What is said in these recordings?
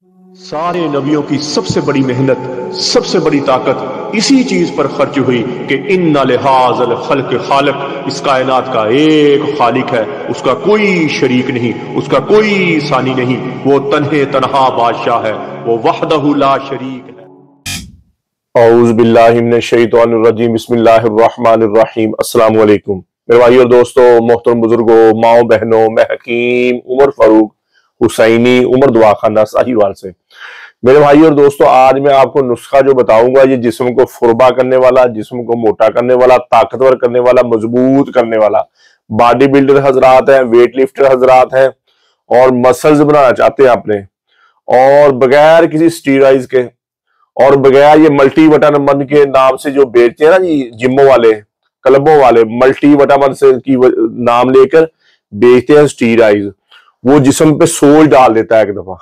सारे नबियों की सबसे बड़ी मेहनत, सबसे बड़ी ताकत इसी चीज पर खर्च हुई कि इन्ना लिहाज़ल खल्क़ खालिक, इस कायनात का एक खालिक है, उसका कोई शरीक नहीं, उसका कोई सानी नहीं, वो तन्हे तन्हा बादशाह है, वो वहदहु ला शरीक है। औज़ु बिल्लाहि मिनश शैतानिर रजीम, बिस्मिल्लाहिर रहमानिर रहीम। अस्सलाम वालेकुम मेरे भाई और दोस्तों, मोहतरम बुजुर्गों, माओ बहनों, मैं हकीम उमर फारूक हुसैनी उमर दुआ खाना साहिवाल से। मेरे भाई और दोस्तों, आज मैं आपको नुस्खा जो बताऊंगा, ये जिस्म को फुरबा करने वाला, जिस्म को मोटा करने वाला, ताकतवर करने वाला, मजबूत करने वाला, बॉडी बिल्डर हजरात हैं, वेट लिफ्टर हजरात हैं और मसल्स बनाना चाहते हैं अपने, और बगैर किसी स्टीरॉइड्स के और बगैर ये मल्टी विटामिन के नाम से जो बेचते हैं ना जी, जिमों वाले, क्लबों वाले, मल्टी विटामिन से की नाम लेकर बेचते हैं स्टीरॉइड्स। वो जिस्म पे सोज डाल देता है, एक दफा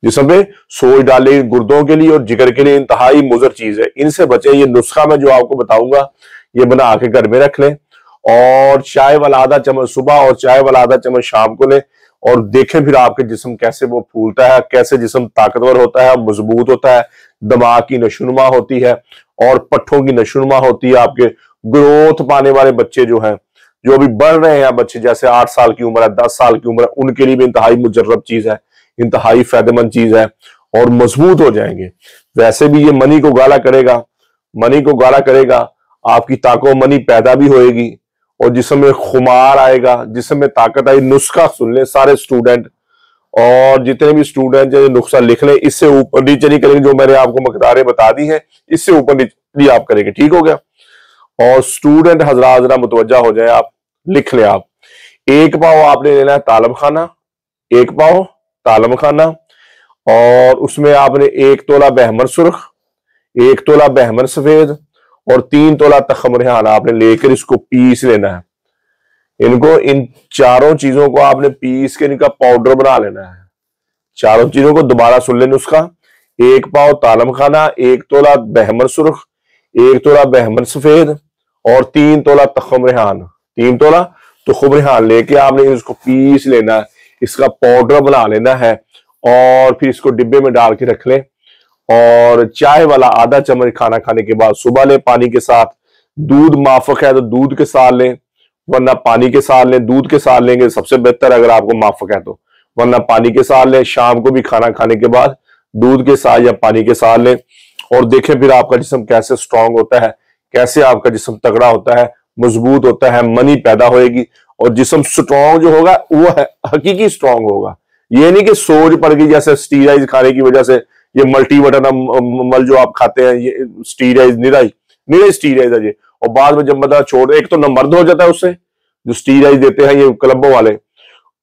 जिस्म पे सोज डाले, गुर्दों के लिए और जिगर के लिए इंतहाई मुजर चीज है। इनसे बचे। ये नुस्खा मैं जो आपको बताऊंगा, ये बना के घर में रख लें और चाय वाला आधा चम्मच सुबह और चाय वाला आधा चम्मच शाम को लें, और देखें फिर आपके जिस्म कैसे वो फूलता है, कैसे जिस्म ताकतवर होता है, मजबूत होता है, दिमाग की नशोनुमा होती है और पट्ठों की नशोनुमा होती है। आपके ग्रोथ पाने वाले बच्चे जो हैं, जो अभी बढ़ रहे हैं बच्चे, जैसे 8 साल की उम्र है, 10 साल की उम्र है, उनके लिए भी इंतहाई मुजर्रब चीज है, इंतहाई फायदेमंद चीज है और मजबूत हो जाएंगे। वैसे भी ये मनी को गाला करेगा, मनी को गाला करेगा, आपकी ताको मनी पैदा भी होएगी और जिस्म में खुमार आएगा, जिस्म में ताकत आई। नुस्खा सुन ले सारे स्टूडेंट, और जितने भी स्टूडेंट जो नुस्खा लिख ले, इससे ऊपर नीचे नहीं करेंगे। जो मैंने आपको मकदारें बता दी हैं, इससे ऊपर नीचे आप करेंगे, ठीक हो गया। और स्टूडेंट हजरात जरा मुतवज्जा हो जाए, आप लिख ले। आप 1 पाव आपने लेना है तालब खाना, 1 पाव तालब खाना, और उसमें आपने 1 तोला बहमर सुर्ख, 1 तोला बहमर सफेद और 3 तोला तखम रेहान आपने लेकर इसको पीस लेना है। इनको, इन चारों चीजों को आपने पीस के इनका पाउडर बना लेना है। चारों चीजों को दोबारा सुन लेना उसका। 1 पाव तालब खाना, 1 तोला बहमर सुर्ख, 1 तोला बहमर सफेद और 3 तोला तखम रेहान, 3 तोला तखम रेहान लेके आपने इसको पीस लेना है, इसका पाउडर बना लेना है और फिर इसको डिब्बे में डाल के रख लें। और चाय वाला आधा चम्मच खाना खाने के बाद सुबह लें पानी के साथ। दूध माफक है तो दूध के साथ लें, वरना पानी के साथ लें। दूध के साथ लेंगे सबसे बेहतर अगर आपको माफक है तो, वरना पानी के साथ लें। शाम को भी खाना खाने के बाद दूध के साथ या पानी के साथ लें, और देखें फिर आपका जिस्म कैसे स्ट्रांग होता है, कैसे आपका जिस्म तगड़ा होता है, मजबूत होता है, मनी पैदा होएगी और जिस्म स्ट्रांग जो होगा वो है हकीकी स्ट्रांग होगा। ये नहीं कि सोज पड़ गई जैसे स्टीरॉइड खाने की वजह से। ये मल्टी विटामिन जो आप खाते हैं, ये स्टीरॉइड निराई स्टीरॉइड है ये, और बाद में जब बंदा छोड़, एक तो न मर्द हो जाता है उससे, जो स्टीरॉइड देते हैं ये क्लबों वाले,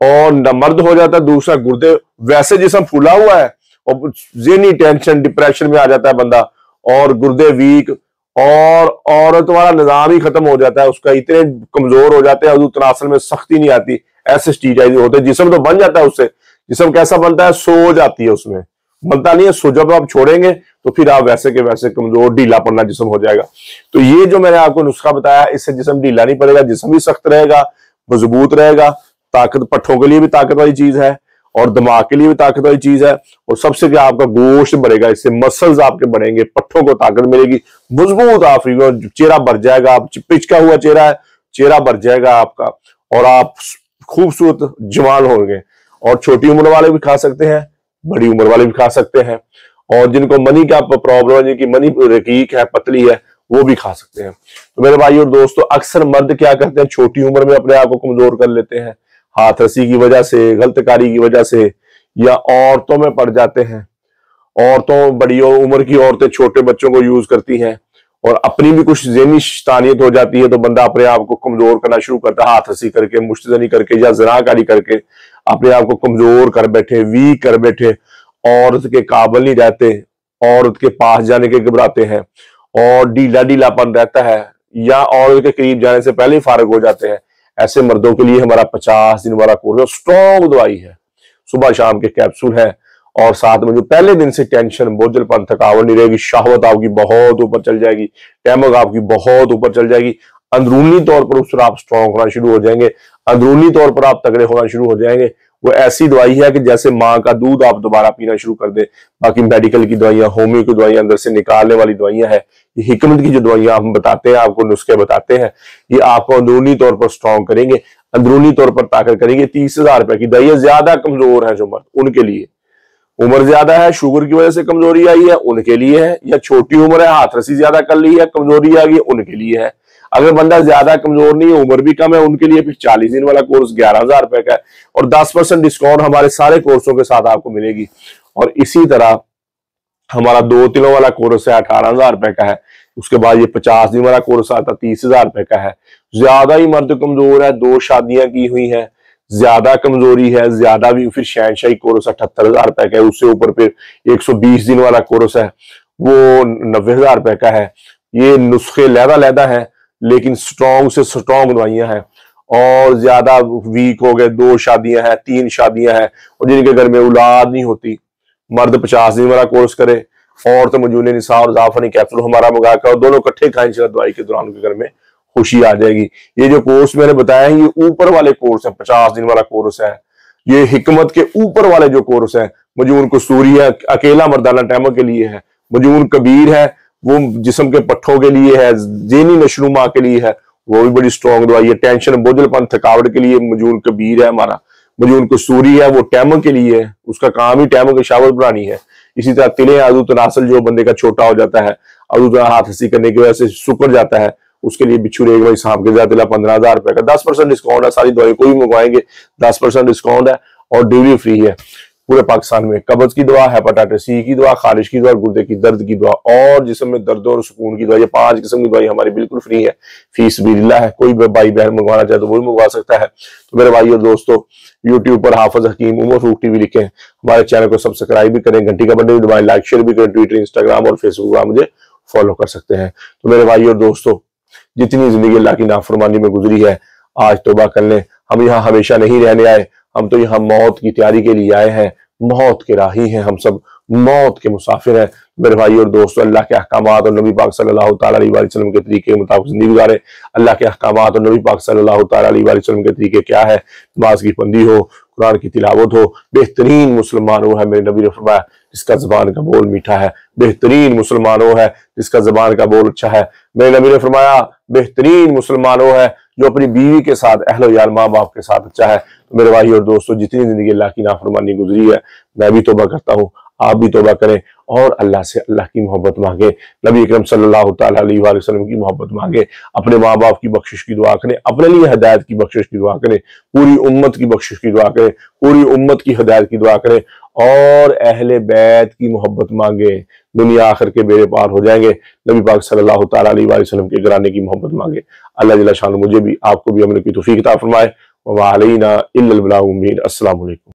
और न मर्द हो जाता है, दूसरा गुर्दे, वैसे जिस्म फूला हुआ है और ज़हनी टेंशन डिप्रेशन में आ जाता है बंदा, और गुर्दे वीक, और औरत वाला निजाम ही खत्म हो जाता है उसका, इतने कमजोर हो जाते हैं, वजू तनासल में सख्ती नहीं आती। ऐसे स्टीरॉइड होते हैं, जिस्म तो बन जाता है उससे। जिस्म कैसा बनता है, सोज आती है उसमें, बनता नहीं है सो। जब आप छोड़ेंगे तो फिर आप वैसे के वैसे कमजोर ढीला पड़ना जिस्म हो जाएगा। तो ये जो मैंने आपको नुस्खा बताया, इससे जिस्म ढीला नहीं पड़ेगा, जिस्म भी सख्त रहेगा, मजबूत रहेगा, ताकत, पट्ठों के लिए भी ताकत वाली चीज है और दिमाग के लिए भी ताकत वाली चीज है, और सबसे क्या आपका गोश्त बढ़ेगा, इससे मसल्स आपके बढ़ेंगे, पट्ठों को ताकत मिलेगी, मजबूत आप, चेहरा भर जाएगा। आप पिचका हुआ चेहरा है, चेहरा भर जाएगा आपका और आप खूबसूरत जवान होंगे। और छोटी उम्र वाले भी खा सकते हैं, बड़ी उम्र वाले भी खा सकते हैं, और जिनको मनी का प्रॉब्लम है, जिनकी मनी रकीक है, पतली है, वो भी खा सकते हैं। तो मेरे भाई और दोस्तों, अक्सर मर्द क्या करते हैं, छोटी उम्र में अपने आप को कमजोर कर लेते हैं, हाथ रसी की वजह से, गलतकारी की वजह से, या औरतों में पड़ जाते हैं। औरतों, बड़ी उम्र की औरतें छोटे बच्चों को यूज करती हैं, और अपनी भी कुछ ज़हनी शैतानियत हो जाती है, तो बंदा अपने आप को कमजोर करना शुरू करता है, हाथ रसी करके, मुश्तजनी करके या ज़नाकारी करके अपने आप को कमजोर कर बैठे, वीक कर बैठे, औरत के काबिल नहीं रहते, औरत के पास जाने के घबराते हैं, और ढीला ढीलापन रहता है, या औरत के करीब जाने से पहले ही फारग हो जाते हैं। ऐसे मर्दों के लिए हमारा 50 दिन वाला कोर्स स्ट्रॉन्ग दवाई है, सुबह शाम के कैप्सूल है, और साथ में जो पहले दिन से टेंशन, बोझलपन, थकावट नहीं रहेगी, शहवत आपकी बहुत ऊपर चल जाएगी, टैमक आपकी बहुत ऊपर चल जाएगी, अंदरूनी तौर पर उस आप स्ट्रांग होना शुरू हो जाएंगे, अंदरूनी तौर पर आप तगड़े होना शुरू हो जाएंगे, वो ऐसी दवाई है कि जैसे माँ का दूध आप दोबारा पीना शुरू कर दे। बाकी मेडिकल की दवाइयां, होम्यो की दवाइयां, अंदर से निकालने वाली दवाइयां हैं, ये हिकमत की जो दवाइयां हम बताते हैं, आपको नुस्खे बताते हैं, ये आपको अंदरूनी तौर पर स्ट्रॉन्ग करेंगे, अंदरूनी तौर पर ताकत करेंगे। 30,000 रुपए की दवाइयां ज्यादा कमजोर है जो मर्द, उनके लिए, उम्र ज्यादा है, शुगर की वजह से कमजोरी आई है, उनके लिए है, या छोटी उम्र है, हाथ रसी ज्यादा कर ली है, कमजोरी आ गई, उनके लिए है। अगर बंदा ज्यादा कमजोर नहीं है, उम्र भी कम है, उनके लिए फिर 40 दिन वाला कोर्स 11,000 रुपए का है, और 10% डिस्काउंट हमारे सारे कोर्सों के साथ आपको मिलेगी। और इसी तरह हमारा 2 दिनों वाला कोर्स है 18,000 रुपए का है। उसके बाद ये 50 दिन वाला कोर्स आता 30,000 रुपए का है। ज्यादा ही मर्द कमजोर है, 2 शादियां की हुई है, ज्यादा कमजोरी है, ज्यादा भी, फिर शहनशाही कोर्स 78,000 रुपए का है। उससे ऊपर फिर 120 दिन वाला कोर्स है, वो 90,000 रुपए का है। ये नुस्खे लहदा है, लेकिन स्ट्रॉन्ग से स्ट्रॉन्ग दवाइयां हैं। और ज्यादा वीक हो गए, 2 शादियां हैं, 3 शादियां हैं, और जिनके घर में औलाद नहीं होती, मर्द 50 दिन वाला कोर्स करे, औरत मजून निसा और जाफरानी कैप्सूल हमारा मंगा कर दोनों इकट्ठे खाएं दवाई के दौरान, उनके घर में खुशी आ जाएगी। ये जो कोर्स मैंने बताया है, ये ऊपर वाले कोर्स है, 50 दिन वाला कोर्स है। ये हिकमत के ऊपर वाले जो कोर्स है, मजून कसूरी है, अकेला मर्दाना टैमो के लिए है। मजून कबीर है, वो जिस्म के पट्ठों के लिए है, जेनी नशनुमा के लिए है, वो भी बड़ी स्ट्रॉन्ग दवाई है। टेंशन, बोझलपन, थकावट के लिए मजून कबीर है हमारा। मजून कसूरी है, वो टैमो के लिए है, उसका काम ही टैमो की शावत बनानी है। इसी तरह तिले आदू तनासल, जो बंदे का छोटा हो जाता है, आदू हाथ हंसी करने की वजह से सुकर जाता है, उसके लिए बिच्छू रेग भाई सांप के ज्यादा 15,000 रुपए का 10% डिस्काउंट है। सारी दवाई कोई मंगवाएंगे 10% डिस्काउंट है, और डिलीवरी फ्री है पूरे पाकिस्तान में। कब्ज की दवा, हेपेटाइटिस सी की दवा, खारिश की दवा, गुर्दे की दर्द की दवा, और जिस्म में दर्द और सुकून की दवा, ये 5 किस्म की दवाई हमारी बिल्कुल फ्री है। फीस भी ढीला है, कोई भाई बहन मंगवाना चाहे तो वो भी मंगवा सकता है। तो मेरे भाई और दोस्तों, यूट्यूब पर हाफिज हकीम उमर फारूक टीवी लिखें, हमारे चैनल को सब्सक्राइब भी करें, घंटी का बटन भी दबाएं, लाइक शेयर भी करें, ट्विटर, इंस्टाग्राम और फेसबुक पर मुझे फॉलो कर सकते हैं। तो मेरे भाई और दोस्तों, जितनी जिंदगी अल्लाह की नाफरमानी में गुजरी है, आज तौबा कर लें। हम यहाँ हमेशा नहीं रहने आए, हम तो यहाँ मौत की तैयारी के लिए आए हैं, मौत के राही हैं, हम सब मौत के मुसाफिर हैं। मेरे भाई और दोस्तों, अल्लाह के अहकामात और नबी पाक सल्लल्लाहु तआला अलैहि वसल्लम के तरीके के मुताबिक जिंदगी गुजारे। अल्लाह के अहकामात और नबी पाक सल्लल्लाहु तआला अलैहि वसल्लम के तरीके क्या है? नमाज की बंदी हो, कुरान की तिलावत हो। बेहतरीन मुसलमान वो है, मेरे नबी ने फरमाया, जिसका जबान का बोल मीठा है। बेहतरीन मुसलमान वो है जिसका जबान का बोल अच्छा है। मेरे नबी ने फरमाया, बेहतरीन मुसलमान वो है जो अपनी बीवी के साथ, अहलो यार, माँ बाप के साथ अच्छा है। तो मेरे भाई और दोस्तों, जितनी जिंदगी अल्लाह की नाफरमानी गुजरी है, मैं भी तौबा करता हूँ, आप भी तौबा करें, और अल्लाह से अल्लाह की मोहब्बत मांगे, नबी अकरम सल्लल्लाहु तआला अलैहि वसल्लम की मोहब्बत मांगे, अपने माँ बाप की बख्शिश की दुआ करें, अपने लिए हिदायत की बख्शिश की दुआ करें, पूरी उम्मत की बख्शिश की दुआ करें, पूरी उम्मत की हिदायत की दुआ करें, और अहले बैत की मोहब्बत मांगे। दुनिया आखिर के बेड़े पार हो जाएंगे। नबी पाक सल्लल्लाहु तआला अलैहि वसल्लम के घराने की मोहब्बत मांगे। अल्लाह जल्ल शान मुझे भी, आपको भी अमल की तौफीक अता फरमाए। व अलैना इल्लल बलाग मुबीन। अस्सलामु अलैकुम।